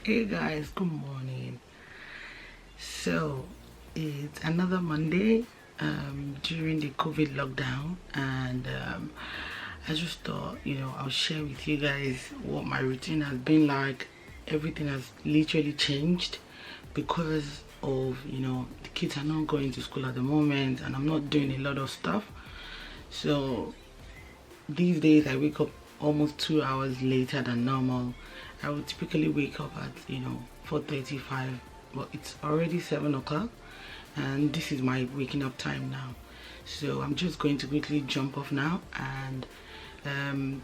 Hey guys, good morning. So it's another Monday during the COVID lockdown, and I just thought, I'll share with you guys what my routine has been like. Everything has literally changed because of, the kids are not going to school at the moment, and I'm not doing a lot of stuff. So these days I wake up almost 2 hours later than normal. I would typically wake up at 4:35, but it's already 7 o'clock, and this is my waking up time now. So I'm just going to quickly jump off now and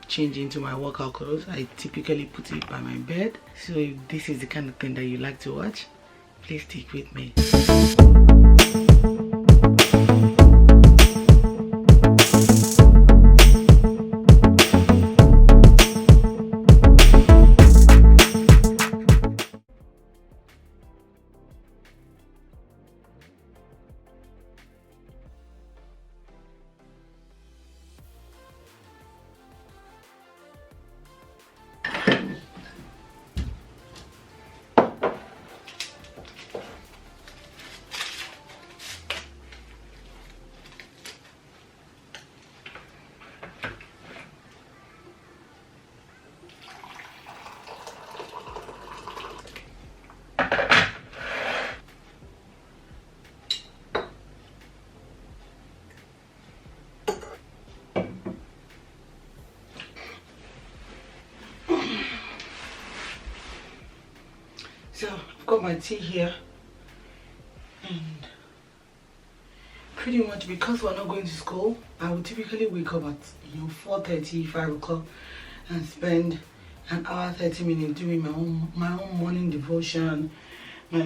change into my workout clothes. I typically put it by my bed. So if this is the kind of thing that you like to watch, please stick with me. So I've got my tea here, and pretty much because we're not going to school, I would typically wake up at 4:30, 5 o'clock, and spend an hour 30 minutes doing my own morning devotion, my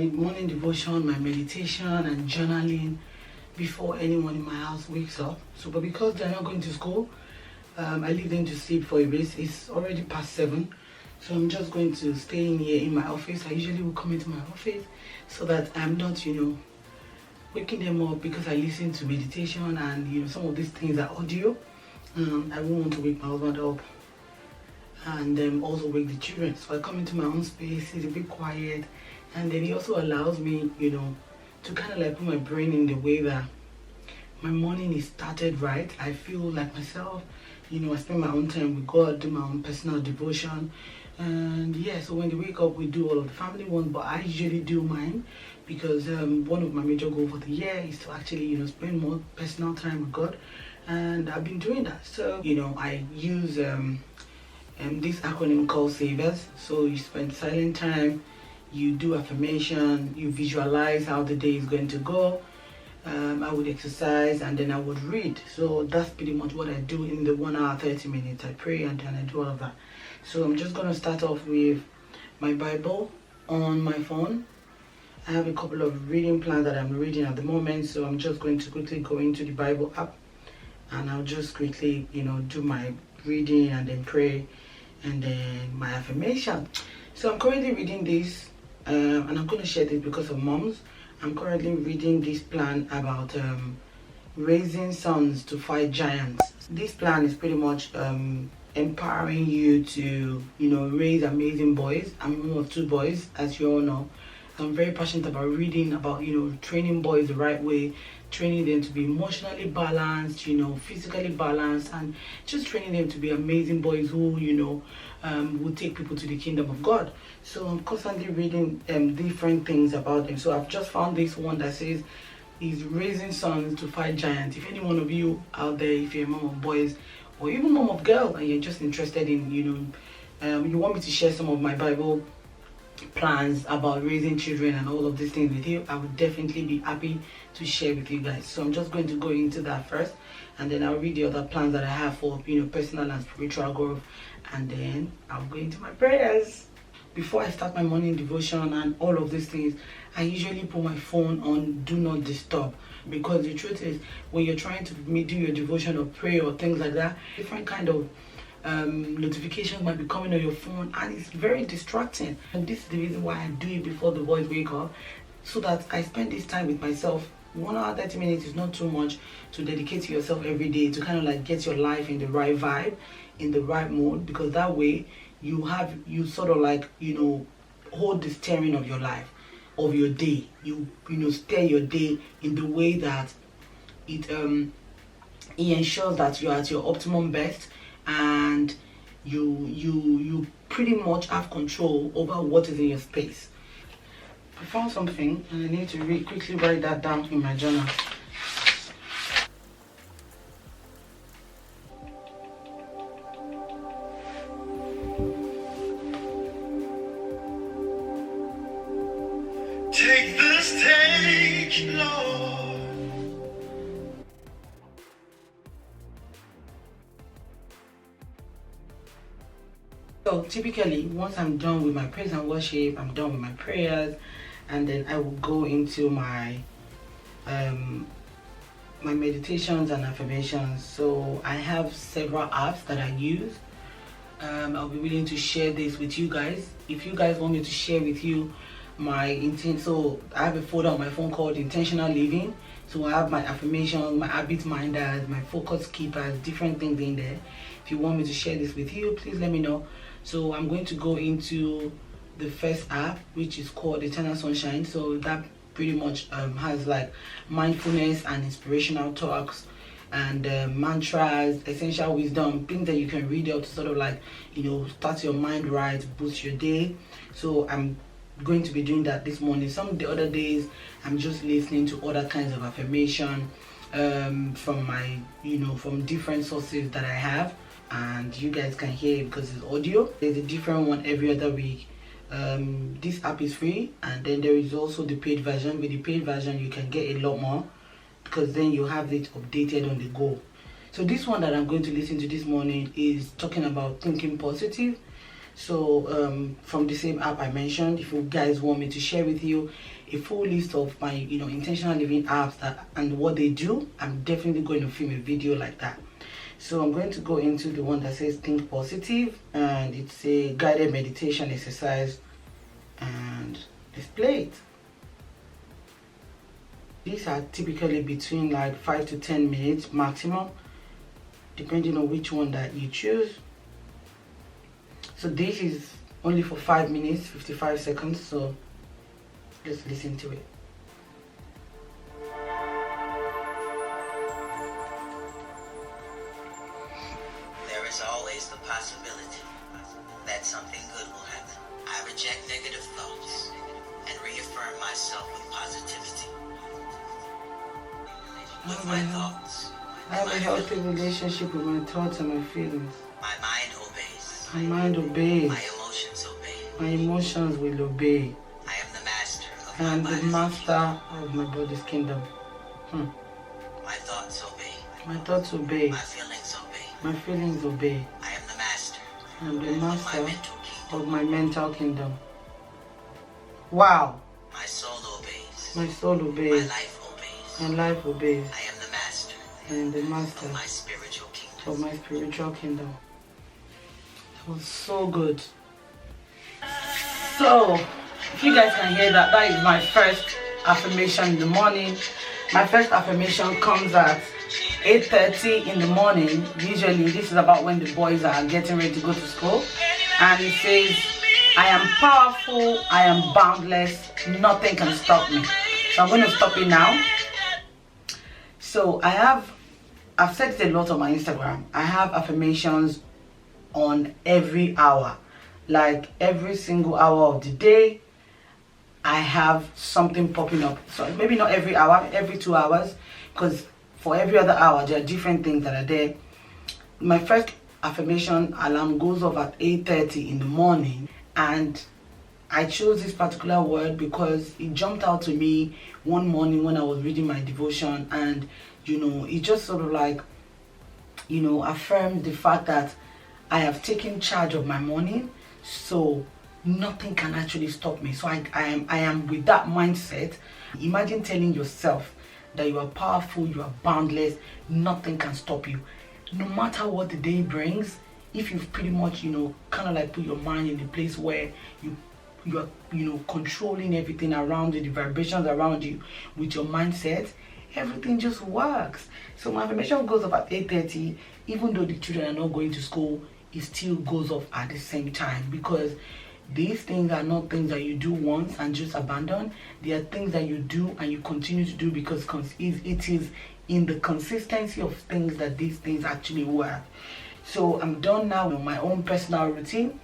meditation and journaling before anyone in my house wakes up. So but because they're not going to school, I leave them to sleep for a bit. It's already past 7. So I'm just going to stay in here in my office. I usually will come into my office so that I'm not, waking them up because I listen to meditation and, some of these things are audio. I won't want to wake my husband up and also wake the children. So I come into my own space, it's a bit quiet, and then it also allows me, to kind of like put my brain in the way that my morning is started right. I feel like myself, I spend my own time with God, do my own personal devotion. And yeah, so when they wake up, we do all of the family ones, but I usually do mine because one of my major goals for the year is to actually, spend more personal time with God. And I've been doing that. So, I use this acronym called SAVERS. So you spend silent time, you do affirmation, you visualize how the day is going to go. I would exercise, and then I would read. So that's pretty much what I do in the 1 hour 30 minutes. I pray and then I do all of that. So I'm just going to start off with my Bible on my phone. I have a couple of reading plans that I'm reading at the moment, so I'm just going to quickly go into the Bible app, and I'll just quickly do my reading and then pray and then my affirmation. So I'm currently reading this, and I'm going to share this because of moms. I'm currently reading this plan about raising sons to fight giants. This plan is pretty much empowering you to raise amazing boys. I'm one of 2 boys, as you all know. I'm very passionate about reading about training boys the right way, training them to be emotionally balanced, physically balanced, and just training them to be amazing boys who will take people to the kingdom of God. So I'm constantly reading different things about them. So I've just found this one that says he's raising sons to fight giants. If any one of you out there, if you're a mom of boys or even mom of girl, and you're just interested in you want me to share some of my Bible plans about raising children and all of these things with you, I would definitely be happy to share with you guys. So I'm just going to go into that first, and then I'll read the other plans that I have for personal and spiritual growth, and then I'll go into my prayers. Before I start my morning devotion and all of these things, I usually put my phone on do not disturb, because the truth is, when you're trying to do your devotion or pray or things like that, different kind of notifications might be coming on your phone, and it's very distracting. And this is the reason why I do it before the boys wake up, so that I spend this time with myself. 1 hour 30 minutes is not too much to dedicate to yourself every day, to kind of like get your life in the right vibe, in the right mode, because that way you sort of like hold the steering of your life, of your day. You steer your day in the way that it ensures that you're at your optimum best, and you pretty much have control over what is in your space. I found something and I need to quickly write that down in my journal. Take the stage, Lord. So typically, once I'm done with my praise and worship, I'm done with my prayers, and then I will go into my my meditations and affirmations. So I have several apps that I use. I'll be willing to share this with you guys. If you guys want me to share with you my intent, so I have a folder on my phone called Intentional Living. So I have my affirmations, my habit minders, my focus keepers, different things in there. If you want me to share this with you, please let me know. So I'm going to go into the first app, which is called Eternal Sunshine. So that pretty much has like mindfulness and inspirational talks and mantras, essential wisdom, things that you can read out to sort of like, start your mind right, boost your day. So I'm going to be doing that this morning. Some of the other days I'm just listening to other kinds of affirmation from my from different sources that I have, and you guys can hear it because it's audio. There's a different one every other week. This app is free, and then there is also the paid version. With the paid version you can get a lot more, because then you have it updated on the go. So this one that I'm going to listen to this morning is talking about thinking positive. So from the same app I mentioned, if you guys want me to share with you a full list of my intentional living apps and what they do, I'm definitely going to film a video like that. So I'm going to go into the one that says think positive, and it's a guided meditation exercise, and let's play it. These are typically between like 5 to 10 minutes maximum, depending on which one that you choose. So this is only for 5 minutes 55 seconds, so let's listen to it. There is always the possibility that something good will happen. I reject negative thoughts and reaffirm myself with positivity. With my thoughts, I have a healthy relationship with my thoughts and my feelings. my mind obeys. My mind obeys. My emotions obey. My emotions will obey. I am the master of I am my the body's master of my body's kingdom. kingdom. My thoughts obey. My thoughts obey. My feelings obey. My feelings obey. I am the master I am the of my master mental kingdom. of my mental kingdom. Wow. My soul obeys. My soul My obeys. life obeys. My life obeys. I am the master I am the master of my spiritual kingdom. of my spiritual kingdom. That was so good. So, if you guys can hear that, that is my first affirmation in the morning. My first affirmation comes at 8:30 in the morning. Usually this is about when the boys are getting ready to go to school. And it says, I am powerful, I am boundless, nothing can stop me. So I'm going to stop it now. So I've said it a lot on my Instagram. I have affirmations on every hour. Like every single hour of the day, I have something popping up. So maybe not every hour, every 2 hours, because for every other hour there are different things that are there. My first affirmation alarm goes off at 8:30 in the morning, and I chose this particular word because it jumped out to me one morning when I was reading my devotion, and it just sort of like affirmed the fact that I have taken charge of my morning, so nothing can actually stop me. So I am with that mindset. Imagine telling yourself that you are powerful, you are boundless, nothing can stop you. No matter what the day brings, if you've pretty much, kind of like put your mind in the place where you are, controlling everything around you, the vibrations around you with your mindset, everything just works. So my affirmation goes off at 8:30, even though the children are not going to school, it still goes off at the same time, because these things are not things that you do once and just abandon. They are things that you do and you continue to do because it is in the consistency of things that these things actually work. So I'm done now with my own personal routine.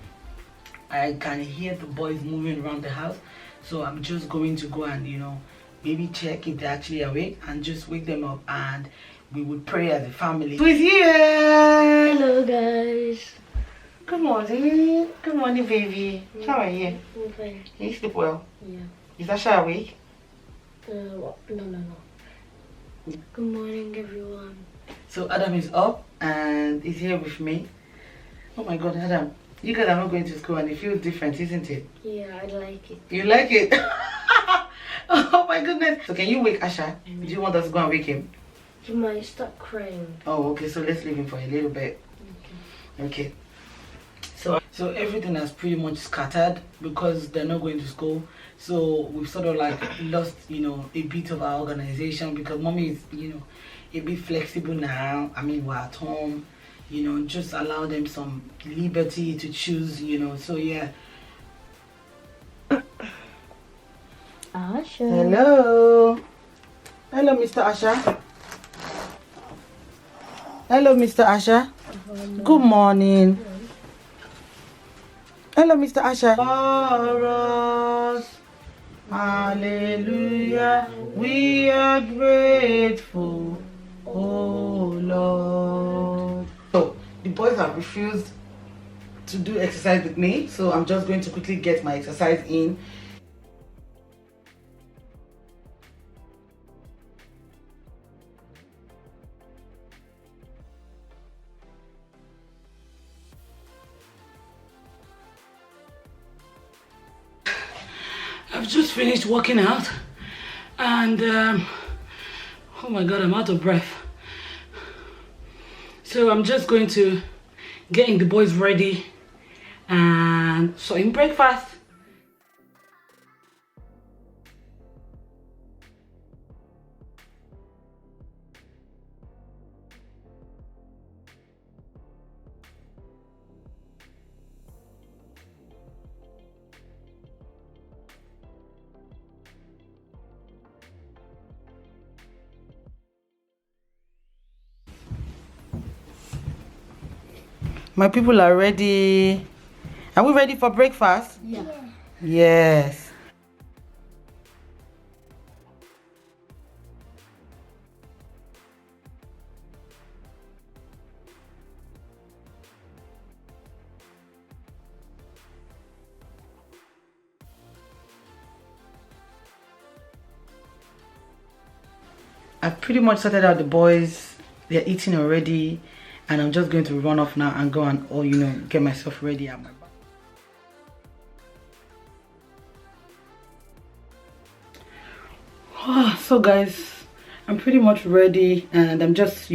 I can hear the boys moving around the house, so I'm just going to go and maybe check if they're actually awake and just wake them up, and we would pray as a family. Who's here? Hello guys. Good morning. Good morning, baby. How are you? I'm fine. Can you sleep well? Yeah. Is Asha awake? No. Good morning everyone. So Adam is up and is here with me. Oh my god, Adam. You guys are not going to school and it feels different, isn't it? Yeah, I like it. You like it? Oh my goodness. So can you wake Asha? Do you want us to go and wake him? He might start crying. Oh, okay. So let's leave him for a little bit. Okay. So everything has pretty much scattered because they're not going to school. So we've sort of like lost, a bit of our organization because mommy is, a bit flexible now. I mean, we're at home, just allow them some liberty to choose, so yeah. Asha. Hello. Hello, Mr. Asha. Hello, Mr. Asha. Good morning. Hello, Mr. Asha. For us, hallelujah, we are grateful, oh Lord. So, the boys have refused to do exercise with me, so I'm just going to quickly get my exercise in. I've just finished working out and oh my god, I'm out of breath. So I'm just going to getting the boys ready and so in breakfast. My people are ready. Are we ready for breakfast? Yeah. Yes. I've pretty much sorted out the boys. They're eating already. And I'm just going to run off now and go and get myself ready at my back. So guys, I'm pretty much ready and I'm just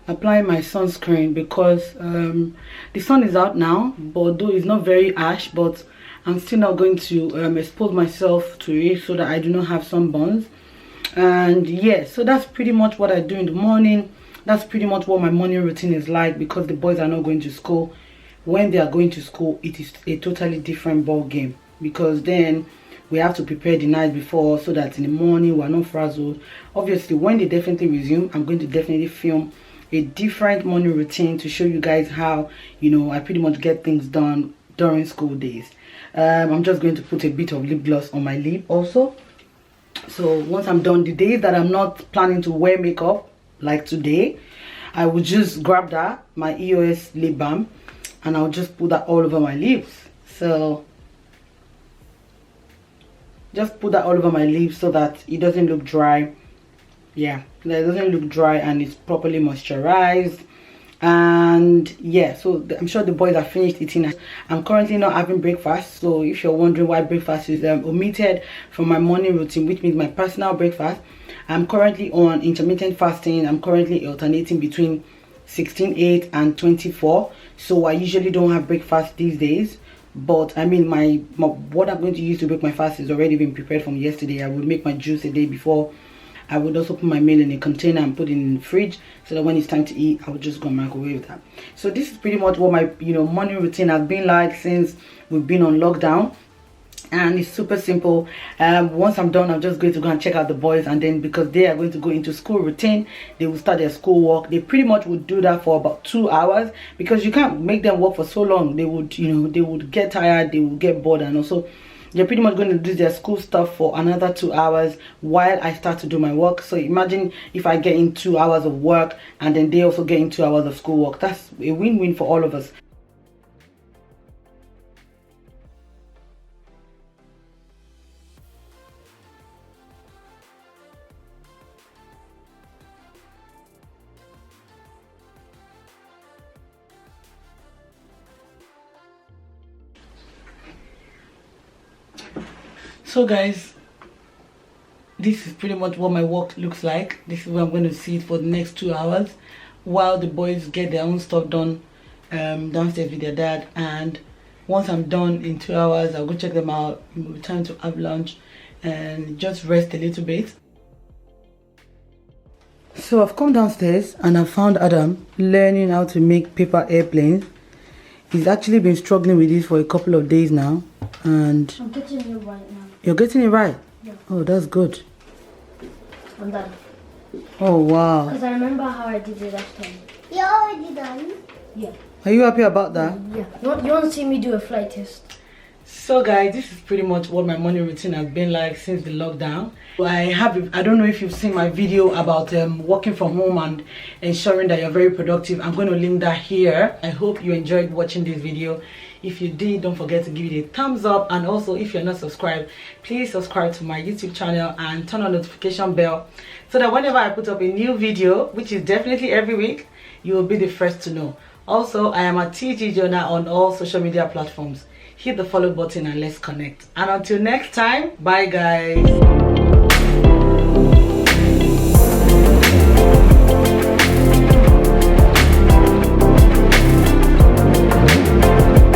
applying my sunscreen because the sun is out now, but though it's not very ash, but I'm still not going to expose myself to it so that I do not have sunburns. And yeah, so that's pretty much what I do in the morning. That's pretty much what my morning routine is like because the boys are not going to school. When they are going to school, it is a totally different ball game because then we have to prepare the night before so that in the morning we're not frazzled. Obviously, when they definitely resume, I'm going to definitely film a different morning routine to show you guys how I pretty much get things done during school days. I'm just going to put a bit of lip gloss on my lip also. So once I'm done, the days that I'm not planning to wear makeup, like today, I will just grab that, my EOS lip balm, and I'll just put that all over my lips. So just put that all over my lips so that it doesn't look dry. Yeah, that it doesn't look dry and it's properly moisturized. And yeah, so I'm sure the boys are finished eating. I'm currently not having breakfast, so if you're wondering why breakfast is omitted from my morning routine, which means my personal breakfast, I'm currently on intermittent fasting. I'm currently alternating between 16/8 and 24, so I usually don't have breakfast these days. But I mean, what I'm going to use to break my fast is already been prepared from yesterday. I will make my juice a day before I would also put my meal in a container and put it in the fridge, so that when it's time to eat, I would just go microwave that. So this is pretty much what my morning routine has been like since we've been on lockdown. And it's super simple. Once I'm done, I'm just going to go and check out the boys, and then because they are going to go into school routine, they will start their school work. They pretty much would do that for about 2 hours, because you can't make them work for so long. They would, they would get tired, they would get bored, and also they're pretty much going to do their school stuff for another 2 hours while I start to do my work. So imagine if I get in 2 hours of work and then they also get in 2 hours of school work. That's a win-win for all of us. So guys, this is pretty much what my work looks like. This is where I'm going to sit for the next 2 hours while the boys get their own stuff done downstairs with their dad. And once I'm done in 2 hours, I'll go check them out, return to have lunch and just rest a little bit. So I've come downstairs and I found Adam learning how to make paper airplanes. He's actually been struggling with this for a couple of days now, and I'm getting it right now. You're getting it right? Yeah. Oh, that's good. I'm done. Oh, wow. Because I remember how I did it last time. You're already done? Yeah. Are you happy about that? Yeah. You want to see me do a flight test? So guys, this is pretty much what my morning routine has been like since the lockdown. I don't know if you've seen my video about working from home and ensuring that you're very productive. I'm going to link that here. I hope you enjoyed watching this video. If you did, don't forget to give it a thumbs up, and also if you're not subscribed, please subscribe to my YouTube channel and turn on the notification bell, so that whenever I put up a new video, which is definitely every week, you will be the first to know. Also, I am at Gregory-Jonah on all social media platforms. Hit the follow button and let's connect. And until next time, bye guys.